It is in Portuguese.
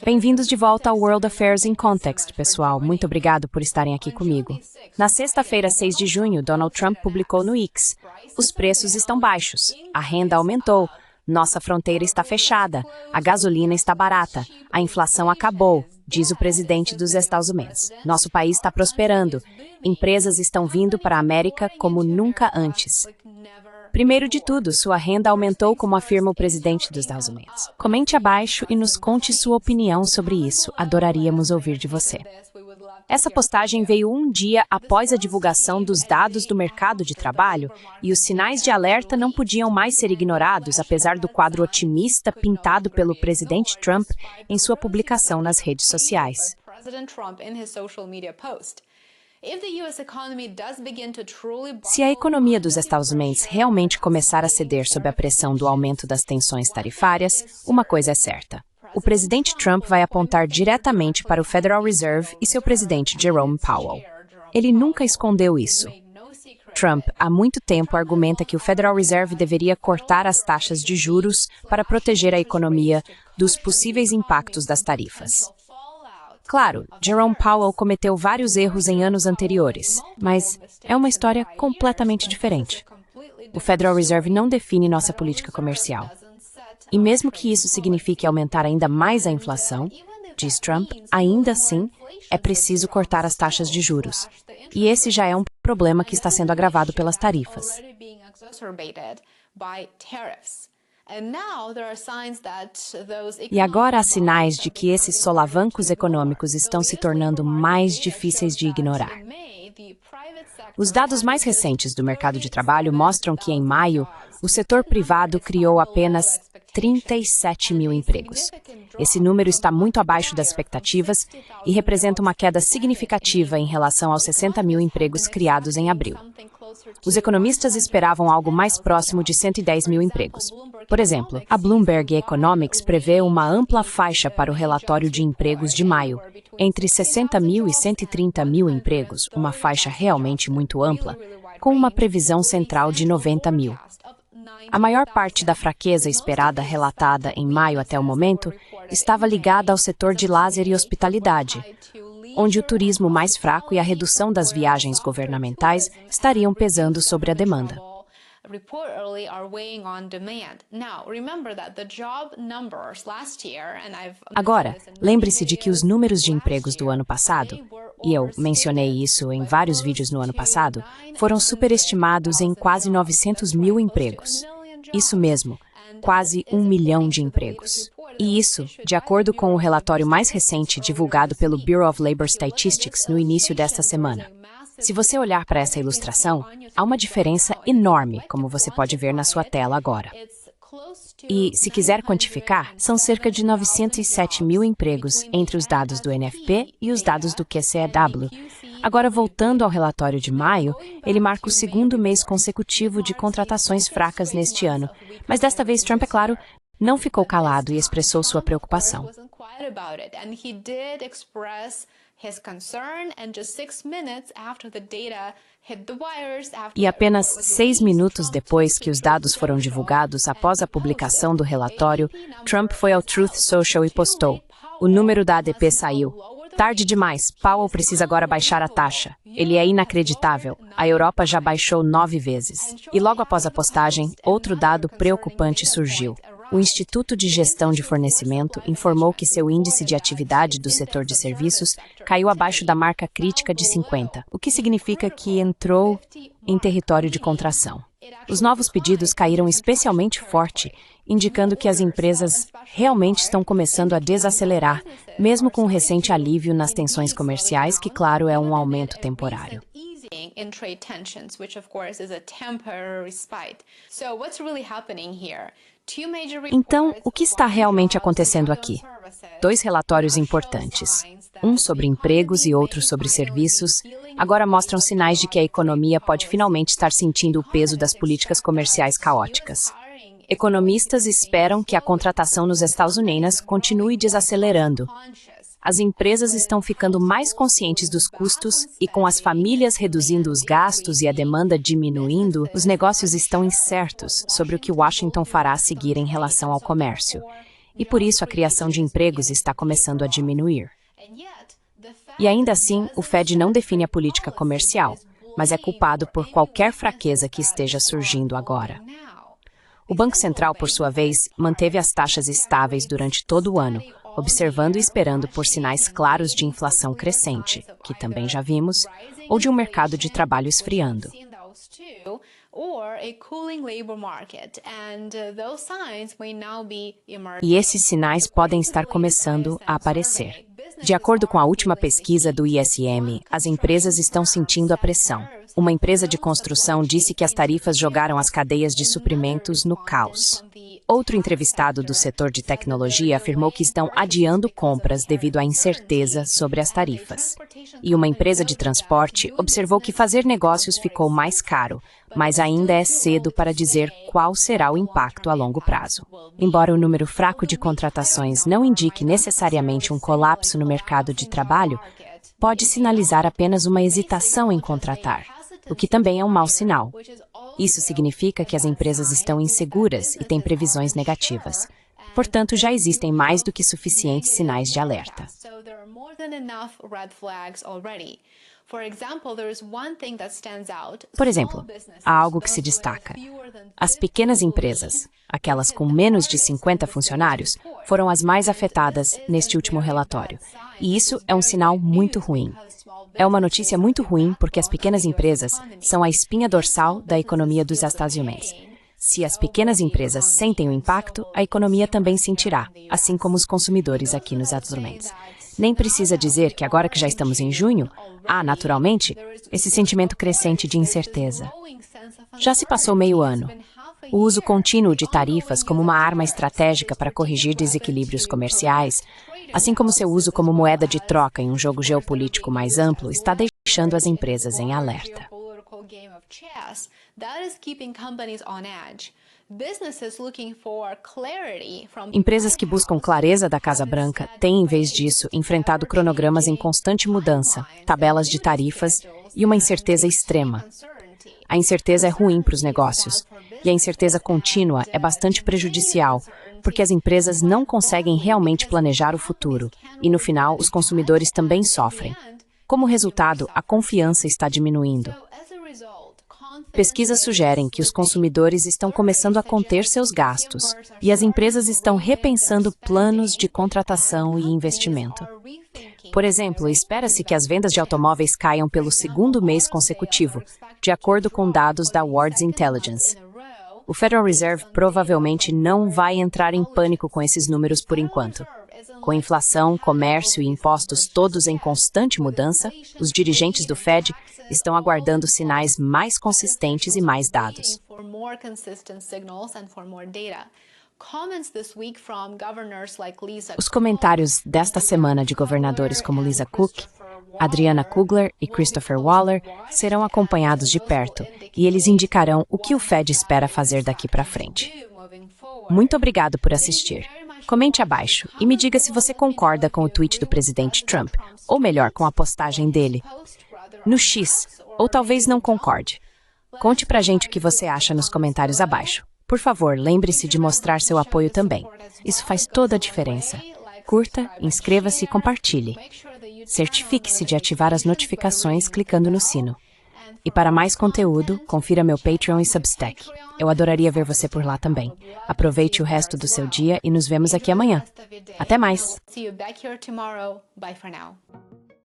Bem-vindos de volta ao World Affairs in Context, pessoal. Muito obrigado por estarem aqui comigo. Na sexta-feira, 6 de junho, Donald Trump publicou no X: os preços estão baixos, a renda aumentou, nossa fronteira está fechada, a gasolina está barata, a inflação acabou, diz o presidente dos Estados Unidos. Nosso país está prosperando, empresas estão vindo para a América como nunca antes. Primeiro de tudo, sua renda aumentou, como afirma o presidente dos Estados Unidos. Comente abaixo e nos conte sua opinião sobre isso. Adoraríamos ouvir de você. Essa postagem veio um dia após a divulgação dos dados do mercado de trabalho e os sinais de alerta não podiam mais ser ignorados, apesar do quadro otimista pintado pelo presidente Trump em sua publicação nas redes sociais. Se a economia dos Estados Unidos realmente começar a ceder sob a pressão do aumento das tensões tarifárias, uma coisa é certa: o presidente Trump vai apontar diretamente para o Federal Reserve e seu presidente Jerome Powell. Ele nunca escondeu isso. Trump, há muito tempo, argumenta que o Federal Reserve deveria cortar as taxas de juros para proteger a economia dos possíveis impactos das tarifas. Claro, Jerome Powell cometeu vários erros em anos anteriores, mas é uma história completamente diferente. O Federal Reserve não define nossa política comercial. E mesmo que isso signifique aumentar ainda mais a inflação, diz Trump, ainda assim, é preciso cortar as taxas de juros. E esse já é um problema que está sendo agravado pelas tarifas. E agora há sinais de que esses solavancos econômicos estão se tornando mais difíceis de ignorar. Os dados mais recentes do mercado de trabalho mostram que, em maio, o setor privado criou apenas 37 mil empregos. Esse número está muito abaixo das expectativas e representa uma queda significativa em relação aos 60 mil empregos criados em abril. Os economistas esperavam algo mais próximo de 110 mil empregos. Por exemplo, a Bloomberg Economics prevê uma ampla faixa para o relatório de empregos de maio, entre 60 mil e 130 mil empregos, uma faixa realmente muito ampla, com uma previsão central de 90 mil. A maior parte da fraqueza esperada relatada em maio até o momento estava ligada ao setor de lazer e hospitalidade, onde o turismo mais fraco e a redução das viagens governamentais estariam pesando sobre a demanda. Agora, lembre-se de que os números de empregos do ano passado, e eu mencionei isso em vários vídeos no ano passado, foram superestimados em quase 900 mil empregos. Isso mesmo, quase 1 milhão de empregos. E isso, de acordo com o relatório mais recente divulgado pelo Bureau of Labor Statistics no início desta semana. Se você olhar para essa ilustração, há uma diferença enorme, como você pode ver na sua tela agora. E, se quiser quantificar, são cerca de 907 mil empregos entre os dados do NFP e os dados do QCEW. Agora, voltando ao relatório de maio, ele marca o segundo mês consecutivo de contratações fracas neste ano. Mas desta vez, Trump, é claro, não ficou calado e expressou sua preocupação. E apenas 6 minutos depois que os dados foram divulgados após a publicação do relatório, Trump foi ao Truth Social e postou: "O número da ADP saiu. Tarde demais, Powell precisa agora baixar a taxa. Ele é inacreditável. A Europa já baixou 9 vezes." E logo após a postagem, outro dado preocupante surgiu. O Instituto de Gestão de Fornecimento informou que seu índice de atividade do setor de serviços caiu abaixo da marca crítica de 50, o que significa que entrou em território de contração. Os novos pedidos caíram especialmente forte, indicando que as empresas realmente estão começando a desacelerar, mesmo com o recente alívio nas tensões comerciais, que, claro, é um aumento temporário. In trade tensions, which of course is a temporary respite. So what's really happening here? Então, o que está realmente acontecendo aqui? 2 relatórios importantes, um sobre empregos e outro sobre serviços, agora mostram sinais de que a economia pode finalmente estar sentindo o peso das políticas comerciais caóticas. Economistas esperam que a contratação nos Estados Unidos continue desacelerando. as empresas estão ficando mais conscientes dos custos e, com as famílias reduzindo os gastos e a demanda diminuindo, os negócios estão incertos sobre o que Washington fará a seguir em relação ao comércio. E por isso a criação de empregos está começando a diminuir. E ainda assim, o Fed não define a política comercial, mas é culpado por qualquer fraqueza que esteja surgindo agora. O Banco Central, por sua vez, manteve as taxas estáveis durante todo o ano, observando e esperando por sinais claros de inflação crescente, que também já vimos, ou de um mercado de trabalho esfriando. E esses sinais podem estar começando a aparecer. De acordo com a última pesquisa do ISM, as empresas estão sentindo a pressão. Uma empresa de construção disse que as tarifas jogaram as cadeias de suprimentos no caos. Outro entrevistado do setor de tecnologia afirmou que estão adiando compras devido à incerteza sobre as tarifas. E uma empresa de transporte observou que fazer negócios ficou mais caro, mas ainda é cedo para dizer qual será o impacto a longo prazo. Embora o número fraco de contratações não indique necessariamente um colapso no mercado de trabalho, pode sinalizar apenas uma hesitação em contratar, o que também é um mau sinal. Isso significa que as empresas estão inseguras e têm previsões negativas. Portanto, já existem mais do que suficientes sinais de alerta. Por exemplo, há algo que se destaca. As pequenas empresas, aquelas com menos de 50 funcionários, foram as mais afetadas neste último relatório. E isso é um sinal muito ruim. É uma notícia muito ruim porque as pequenas empresas são a espinha dorsal da economia dos Estados Unidos. Se as pequenas empresas sentem o impacto, a economia também sentirá, assim como os consumidores aqui nos Estados Unidos. Nem precisa dizer que agora que já estamos em junho, há, naturalmente, esse sentimento crescente de incerteza. Já se passou meio ano. O uso contínuo de tarifas como uma arma estratégica para corrigir desequilíbrios comerciais, assim como seu uso como moeda de troca em um jogo geopolítico mais amplo, está deixando as empresas em alerta. Empresas que buscam clareza da Casa Branca têm, em vez disso, enfrentado cronogramas em constante mudança, tabelas de tarifas e uma incerteza extrema. A incerteza é ruim para os negócios, e a incerteza contínua é bastante prejudicial, porque as empresas não conseguem realmente planejar o futuro, e no final os consumidores também sofrem. Como resultado, a confiança está diminuindo. Pesquisas sugerem que os consumidores estão começando a conter seus gastos, e as empresas estão repensando planos de contratação e investimento. Por exemplo, espera-se que as vendas de automóveis caiam pelo segundo mês consecutivo, de acordo com dados da Wards Intelligence. O Federal Reserve provavelmente não vai entrar em pânico com esses números por enquanto. Com inflação, comércio e impostos todos em constante mudança, os dirigentes do Fed estão aguardando sinais mais consistentes e mais dados. Os comentários desta semana de governadores como Lisa Cook, Adriana Kugler e Christopher Waller serão acompanhados de perto, e eles indicarão o que o Fed espera fazer daqui para frente. Muito obrigado por assistir. Comente abaixo e me diga se você concorda com o tweet do presidente Trump, ou melhor, com a postagem dele no X, ou talvez não concorde. Conte pra gente o que você acha nos comentários abaixo. Por favor, lembre-se de mostrar seu apoio também. Isso faz toda a diferença. Curta, inscreva-se e compartilhe. Certifique-se de ativar as notificações clicando no sino. E para mais conteúdo, confira meu Patreon e Substack. Eu adoraria ver você por lá também. Aproveite o resto do seu dia e nos vemos aqui amanhã. Até mais!